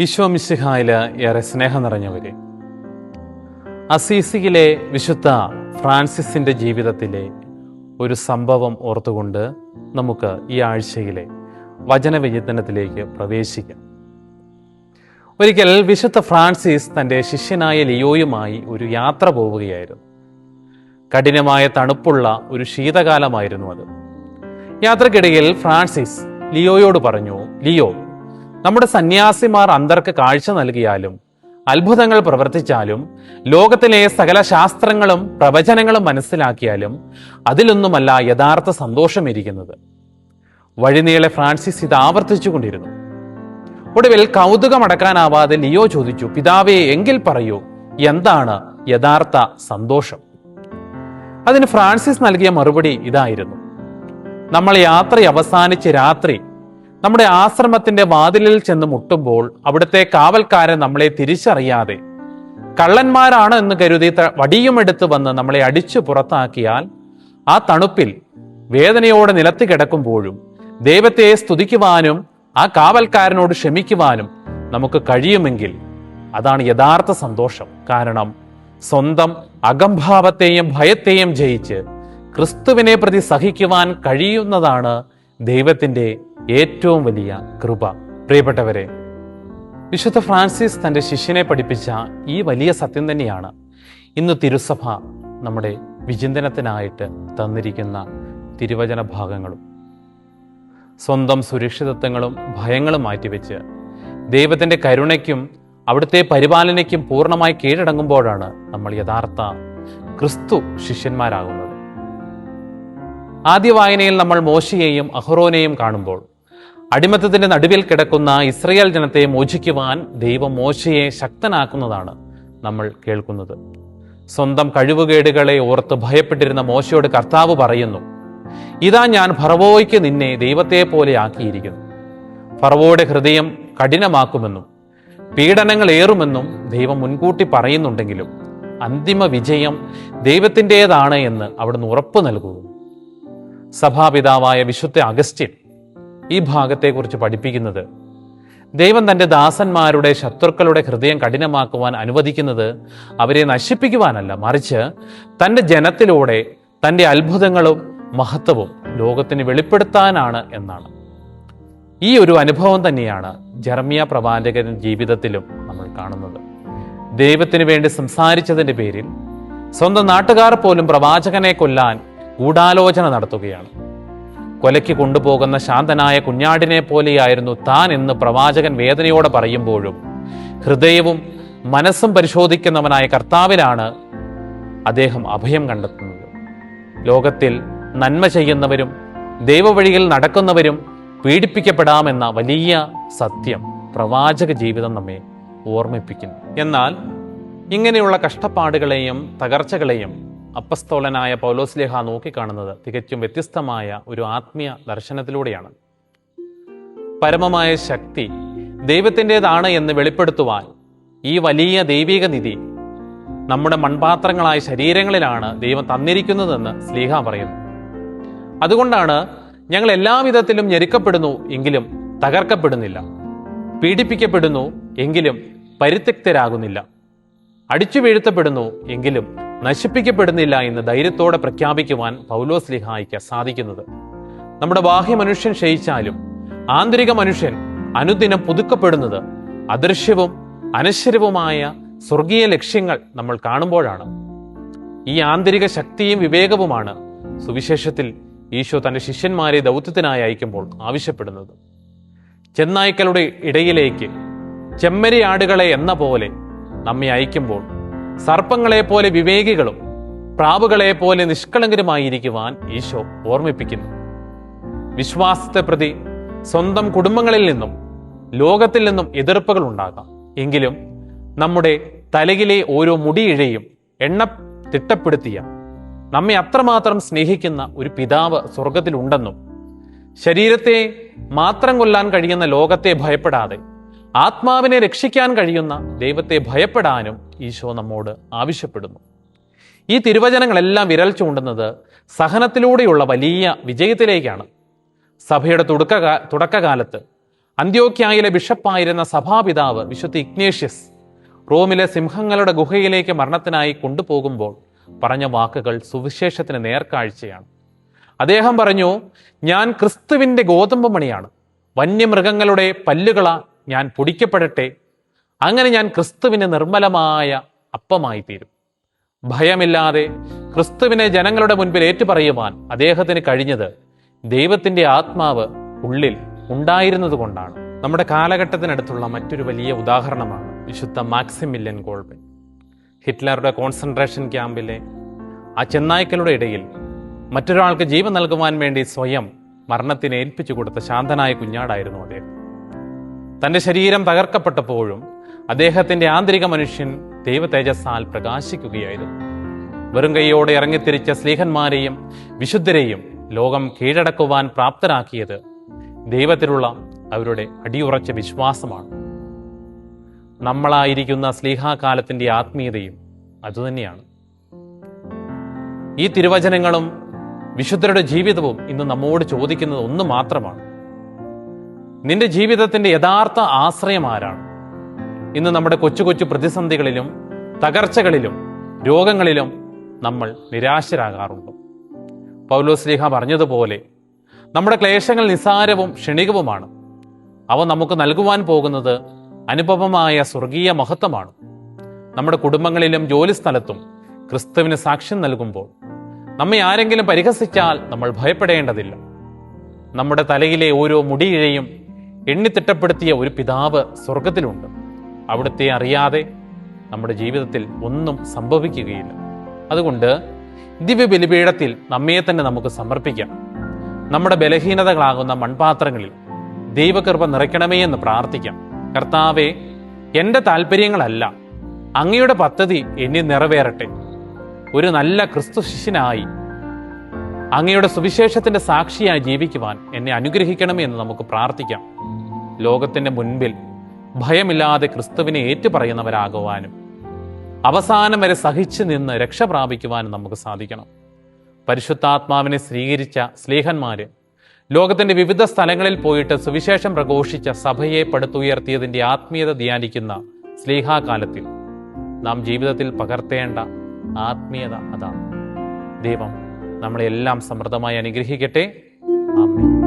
ഈശോ മിശിഹായില് ഏറെ സ്നേഹം നിറഞ്ഞവരെ, അസീസിയിലെ വിശുദ്ധ ഫ്രാൻസിസിൻ്റെ ജീവിതത്തിലെ ഒരു സംഭവം ഓർത്തുകൊണ്ട് നമുക്ക് ഈ ആഴ്ചയിലെ വചനവിചിന്തനത്തിലേക്ക് പ്രവേശിക്കാം. ഒരിക്കൽ വിശുദ്ധ ഫ്രാൻസിസ് തൻ്റെ ശിഷ്യനായ ലിയോയുമായി ഒരു യാത്ര പോവുകയായിരുന്നു. കഠിനമായ തണുപ്പുള്ള ഒരു ശീതകാലമായിരുന്നു അത്. യാത്രക്കിടയിൽ ഫ്രാൻസിസ് ലിയോയോട് പറഞ്ഞു, ലിയോ, നമ്മുടെ സന്യാസിമാർ അന്തർക്ക് കാഴ്ച നൽകിയാലും അത്ഭുതങ്ങൾ പ്രവർത്തിച്ചാലും ലോകത്തിലെ സകല ശാസ്ത്രങ്ങളും പ്രവചനങ്ങളും മനസ്സിലാക്കിയാലും അതിലൊന്നുമല്ല യഥാർത്ഥ സന്തോഷമിരിക്കുന്നത്. വഴിനീളെ ഫ്രാൻസിസ് ഇത് ആവർത്തിച്ചു കൊണ്ടിരുന്നു. ഒടുവിൽ കൗതുകമടക്കാനാവാതെ ലിയോ ചോദിച്ചു, പിതാവേ, എങ്കിൽ പറയൂ, എന്താണ് യഥാർത്ഥ സന്തോഷം? അതിന് ഫ്രാൻസിസ് നൽകിയ മറുപടി ഇതായിരുന്നു: നമ്മൾ യാത്ര അവസാനിച്ച് രാത്രി നമ്മുടെ ആശ്രമത്തിന്റെ വാതിലിൽ ചെന്ന് മുട്ടുമ്പോൾ അവിടുത്തെ കാവൽക്കാരൻ നമ്മളെ തിരിച്ചറിയാതെ കള്ളന്മാരാണ് എന്ന് കരുതി വടിയുമെടുത്ത് വന്ന് നമ്മളെ അടിച്ചു പുറത്താക്കിയാൽ ആ തണുപ്പിൽ വേദനയോടെ നിലത്ത് കിടക്കുമ്പോഴും ദൈവത്തെ സ്തുതിക്കുവാനും ആ കാവൽക്കാരനോട് ക്ഷമിക്കുവാനും നമുക്ക് കഴിയുമെങ്കിൽ അതാണ് യഥാർത്ഥ സന്തോഷം. കാരണം സ്വന്തം അകംഭാവത്തെയും ഭയത്തെയും ജയിച്ച് ക്രിസ്തുവിനെ പ്രതി സഹിക്കുവാൻ കഴിയുന്നതാണ് ദൈവത്തിൻ്റെ ഏറ്റവും വലിയ കൃപ. പ്രിയപ്പെട്ടവരെ, വിശുദ്ധ ഫ്രാൻസിസ് തൻ്റെ ശിഷ്യനെ പഠിപ്പിച്ച ഈ വലിയ സത്യം തന്നെയാണ് ഇന്ന് തിരുസഭ നമ്മുടെ വിചിന്തനത്തിനായിട്ട് തന്നിരിക്കുന്ന തിരുവചന ഭാഗങ്ങളും. സ്വന്തം സുരക്ഷിതത്വങ്ങളും ഭയങ്ങളും മാറ്റിവെച്ച് ദൈവത്തിൻ്റെ കരുണയ്ക്കും അവിടുത്തെ പരിപാലനയ്ക്കും പൂർണ്ണമായി കീഴടങ്ങുമ്പോഴാണ് നമ്മൾ യഥാർത്ഥ ക്രിസ്തു ശിഷ്യന്മാരാകുന്നത്. ആദ്യ വായനയിൽ നമ്മൾ മോശയെയും അഹ്റോനെയും കാണുമ്പോൾ അടിമത്തത്തിന്റെ നടുവിൽ കിടക്കുന്ന ഇസ്രയേൽ ജനത്തെ മോചിക്കുവാൻ ദൈവം മോശയെ ശക്തനാക്കുന്നതാണ് നമ്മൾ കേൾക്കുന്നത്. സ്വന്തം കഴിവുകേടുകളെ ഓർത്ത് ഭയപ്പെട്ടിരുന്ന മോശയോട് കർത്താവ് പറയുന്നു, ഇതാ ഞാൻ ഫറവോയ്ക്ക് നിന്നെ ദൈവത്തെ പോലെ ആക്കിയിരിക്കുന്നു. ഫറവോയുടെ ഹൃദയം കഠിനമാക്കുമെന്നും പീഡനങ്ങൾ ഏറുമെന്നും ദൈവം മുൻകൂട്ടി പറയുന്നുണ്ടെങ്കിലും അന്തിമ വിജയം ദൈവത്തിൻ്റെതാണ് എന്ന് അവിടുന്ന് ഉറപ്പ് നൽകുന്നു. സഭാപിതാവായ വിശുദ്ധ അഗസ്റ്റിൻ ഈ ഭാഗത്തെക്കുറിച്ച് പഠിപ്പിക്കുന്നത്, ദൈവം തൻ്റെ ദാസന്മാരുടെ ശത്രുക്കളുടെ ഹൃദയം കഠിനമാക്കുവാൻ അനുവദിക്കുന്നത് അവരെ നശിപ്പിക്കുവാനല്ല, മറിച്ച് തൻ്റെ ജനത്തിലൂടെ തൻ്റെ അത്ഭുതങ്ങളും മഹത്വവും ലോകത്തിന് വെളിപ്പെടുത്താനാണ് എന്നാണ്. ഈ ഒരു അനുഭവം തന്നെയാണ് ജെറമ്യ പ്രവാചകന്റെ ജീവിതത്തിലും നമ്മൾ കാണുന്നത്. ദൈവത്തിന് വേണ്ടി സംസാരിച്ചതിൻ്റെ പേരിൽ സ്വന്തം നാട്ടുകാർ പോലും പ്രവാചകനെ കൊല്ലാൻ ഗൂഢാലോചന നടത്തുകയാണ്. കൊലയ്ക്ക് കൊണ്ടുപോകുന്ന ശാന്തനായ കുഞ്ഞാടിനെ പോലെയായിരുന്നു താൻ എന്ന് പ്രവാചകൻ വേദനയോടെ പറയുമ്പോഴും ഹൃദയവും മനസ്സും പരിശോധിക്കുന്നവനായ കർത്താവിലാണ് അദ്ദേഹം അഭയം കണ്ടെത്തുന്നത്. ലോകത്തിൽ നന്മ ചെയ്യുന്നവരും ദൈവവഴിയിൽ നടക്കുന്നവരും പീഡിപ്പിക്കപ്പെടാമെന്ന വലിയ സത്യം പ്രവാചക ജീവിതം നമ്മെ ഓർമ്മിപ്പിക്കുന്നു. എന്നാൽ ഇങ്ങനെയുള്ള കഷ്ടപ്പാടുകളെയും തകർച്ചകളെയും അപ്പസ്തോലനായ പൗലോസ്ലേഹ നോക്കിക്കാണുന്നത് തികച്ചും വ്യത്യസ്തമായ ഒരു ആത്മീയ ദർശനത്തിലൂടെയാണ്. പരമമായ ശക്തി ദൈവത്തിൻ്റെതാണ് എന്ന് വെളിപ്പെടുത്തുവാൻ ഈ വലിയ ദൈവിക നിധി നമ്മുടെ മൺപാത്രങ്ങളായ ശരീരങ്ങളിലാണ് ദൈവം തന്നിരിക്കുന്നതെന്ന് സ്ലീഹ പറയുന്നു. അതുകൊണ്ടാണ് ഞങ്ങൾ എല്ലാവിധത്തിലും ഞെരുക്കപ്പെടുന്നു എങ്കിലും തകർക്കപ്പെടുന്നില്ല, പീഡിപ്പിക്കപ്പെടുന്നു എങ്കിലും പരിത്യക്തരാകുന്നില്ല, അടിച്ചു വീഴ്ത്തപ്പെടുന്നു എങ്കിലും നശിപ്പിക്കപ്പെടുന്നില്ല എന്ന് ധൈര്യത്തോടെ പ്രഖ്യാപിക്കുവാൻ പൗലോസ്ലീഹായ്ക്ക് സാധിക്കുന്നത്. നമ്മുടെ ബാഹ്യ മനുഷ്യൻ ക്ഷയിച്ചാലും ആന്തരിക മനുഷ്യൻ അനുദിനം പുതുക്കപ്പെടുന്നത് അദൃശ്യവും അനശ്വരവുമായ സ്വർഗീയ ലക്ഷ്യങ്ങൾ നമ്മൾ കാണുമ്പോഴാണ്. ഈ ആന്തരിക ശക്തിയും വിവേകവുമാണ് സുവിശേഷത്തിൽ ഈശോ തൻ്റെ ശിഷ്യന്മാരെ ദൗത്യത്തിനായി അയക്കുമ്പോൾ ആവശ്യപ്പെടുന്നത്. ചെന്നായ്ക്കളുടെ ഇടയിലേക്ക് ചെമ്മരിയാടുകളെ എന്ന പോലെ നമ്മെ അയക്കുമ്പോൾ സർപ്പങ്ങളെ പോലെ വിവേകികളും പ്രാവുകളെ പോലെ നിഷ്കളങ്കരുമായിരിക്കുവാൻ ഈശോ ഓർമ്മിപ്പിക്കുന്നു. വിശ്വാസത്തെ പ്രതി സ്വന്തം കുടുംബങ്ങളിൽ നിന്നും ലോകത്തിൽ നിന്നും എതിർപ്പുകൾ ഉണ്ടാകാം, എങ്കിലും നമ്മുടെ തലയിലെ ഓരോ മുടിയിഴയും എണ്ണ തിട്ടപ്പെടുത്തിയ നമ്മെ അത്രമാത്രം സ്നേഹിക്കുന്ന ഒരു പിതാവ് സ്വർഗത്തിലുണ്ടെന്നും ശരീരത്തെ മാത്രം കൊല്ലാൻ കഴിയുന്ന ലോകത്തെ ഭയപ്പെടാതെ ആത്മാവിനെ രക്ഷിക്കാൻ കഴിയുന്ന ദൈവത്തെ ഭയപ്പെടാനും ഈശോ നമ്മോട് ആവശ്യപ്പെടുന്നു. ഈ തിരുവചനങ്ങളെല്ലാം വിരൽ ചൂണ്ടുന്നത് സഹനത്തിലൂടെയുള്ള വലിയ വിജയത്തിലേക്കാണ്. സഭയുടെ തുടക്കകാലത്ത് അന്ത്യോക്യായിലെ ബിഷപ്പായിരുന്ന സഭാപിതാവ് വിശുദ്ധ ഇഗ്നേഷ്യസ് റോമിലെ സിംഹങ്ങളുടെ ഗുഹയിലേക്ക് മരണത്തിനായി കൊണ്ടുപോകുമ്പോൾ പറഞ്ഞ വാക്കുകൾ സുവിശേഷത്തിന് നേർക്കാഴ്ചയാണ്. അദ്ദേഹം പറഞ്ഞു, ഞാൻ ക്രിസ്തുവിൻ്റെ ഗോതമ്പ് മണിയാണ്, വന്യമൃഗങ്ങളുടെ പല്ലുകള ഞാൻ പൊടിക്കപ്പെടട്ടെ, അങ്ങനെ ഞാൻ ക്രിസ്തുവിന് നിർമ്മലമായ അപ്പമായി തീരും. ഭയമില്ലാതെ ക്രിസ്തുവിനെ ജനങ്ങളുടെ മുൻപിൽ ഏറ്റുപറയുവാൻ അദ്ദേഹത്തിന് കഴിഞ്ഞത് ദൈവത്തിൻ്റെ ആത്മാവ് ഉള്ളിൽ ഉണ്ടായിരുന്നത് കൊണ്ടാണ്. നമ്മുടെ കാലഘട്ടത്തിനടുത്തുള്ള മറ്റൊരു വലിയ ഉദാഹരണമാണ് വിശുദ്ധ മാക്സിമില്യൻ കോൾബെ. ഹിറ്റ്ലറുടെ കോൺസെൻട്രേഷൻ ക്യാമ്പിലെ ആ ചെന്നായ്ക്കളുടെ ഇടയിൽ മറ്റൊരാൾക്ക് ജീവൻ നൽകുവാൻ വേണ്ടി സ്വയം മരണത്തിന് ഏൽപ്പിച്ചു കൊടുത്ത ശാന്തനായ കുഞ്ഞാടായിരുന്നു അദ്ദേഹം. തൻ്റെ ശരീരം തകർക്കപ്പെട്ടപ്പോഴും അദ്ദേഹത്തിൻ്റെ ആന്തരിക മനുഷ്യൻ ദൈവ തേജസ്സാൽ പ്രകാശിക്കുകയായിരുന്നു. വെറും കൈയോടെ ഇറങ്ങിത്തിരിച്ച സ്ലീഹന്മാരെയും വിശുദ്ധരെയും ലോകം കീഴടക്കുവാൻ പ്രാപ്തരാക്കിയത് ദൈവത്തിലുള്ള അവരുടെ അടിയുറച്ച വിശ്വാസമാണ്. നമ്മളായിരിക്കുന്ന സ്ലീഹാകാലത്തിൻ്റെ ആത്മീയതയും അതുതന്നെയാണ്. ഈ തിരുവചനങ്ങളും വിശുദ്ധരുടെ ജീവിതവും ഇന്ന് നമ്മോട് ചോദിക്കുന്നത് ഒന്ന് മാത്രമാണ്: നിന്റെ ജീവിതത്തിൻ്റെ യഥാർത്ഥ ആശ്രയം ആരാണ്? ഇന്ന് നമ്മുടെ കൊച്ചു കൊച്ചു പ്രതിസന്ധികളിലും തകർച്ചകളിലും രോഗങ്ങളിലും നമ്മൾ നിരാശരാകാറുണ്ട്. പൗലോസ് പറഞ്ഞതുപോലെ നമ്മുടെ ക്ലേശങ്ങൾ നിസ്സാരവും ക്ഷണികവുമാണ്. അവ നമുക്ക് നൽകുവാൻ പോകുന്നത് അനുപമമായ സ്വർഗീയ മഹത്വമാണ്. നമ്മുടെ കുടുംബങ്ങളിലും ജോലിസ്ഥലത്തും ക്രിസ്തുവിന് സാക്ഷ്യം നൽകുമ്പോൾ നമ്മെ ആരെങ്കിലും പരിഹസിച്ചാൽ നമ്മൾ ഭയപ്പെടേണ്ടതില്ല. നമ്മുടെ തലയിലെ ഓരോ മുടിയിഴയും എണ്ണിത്തിട്ടപ്പെടുത്തിയ ഒരു പിതാവ് സ്വർഗത്തിലുണ്ട്. അവിടുത്തെ അറിയാതെ നമ്മുടെ ജീവിതത്തിൽ ഒന്നും സംഭവിക്കുകയില്ല. അതുകൊണ്ട് ദിവ്യ ബലിപീഠത്തിൽ നമ്മെ തന്നെ നമുക്ക് സമർപ്പിക്കാം. നമ്മുടെ ബലഹീനതകളാകുന്ന മൺപാത്രങ്ങളിൽ ദൈവകൃപ നിറയ്ക്കണമേ എന്ന് പ്രാർത്ഥിക്കാം. കർത്താവേ, എൻ്റെ താല്പര്യങ്ങളല്ല, അങ്ങയുടെ പദ്ധതി എന്നിൽ നിറവേറട്ടെ. ഒരു നല്ല ക്രിസ്തു ശിഷ്യനായി അങ്ങയുടെ സുവിശേഷത്തിൻ്റെ സാക്ഷിയായി ജീവിക്കുവാൻ എന്നെ അനുഗ്രഹിക്കണമേ എന്ന് നമുക്ക് പ്രാർത്ഥിക്കാം. ലോകത്തിൻ്റെ മുൻപിൽ ഭയമില്ലാതെ ക്രിസ്തുവിനെ ഏറ്റുപറയുന്നവരാകുവാനും അവസാനം വരെ സഹിച്ചു നിന്ന് രക്ഷ പ്രാപിക്കുവാനും നമുക്ക് സാധിക്കണം. പരിശുദ്ധാത്മാവിനെ സ്വീകരിച്ച സ്ലീഹന്മാര് ലോകത്തിന്റെ വിവിധ സ്ഥലങ്ങളിൽ പോയിട്ട് സുവിശേഷം പ്രഘോഷിച്ച സഭയെ പടുത്തുയർത്തിയതിൻ്റെ ആത്മീയത ധ്യാനിക്കുന്ന സ്ലീഹാകാലത്തിൽ നാം ജീവിതത്തിൽ പകർത്തേണ്ട ആത്മീയത അതാണ്. ദൈവം നമ്മളെല്ലാം സമൃദ്ധമായി അനുഗ്രഹിക്കട്ടെ. ആമേൻ.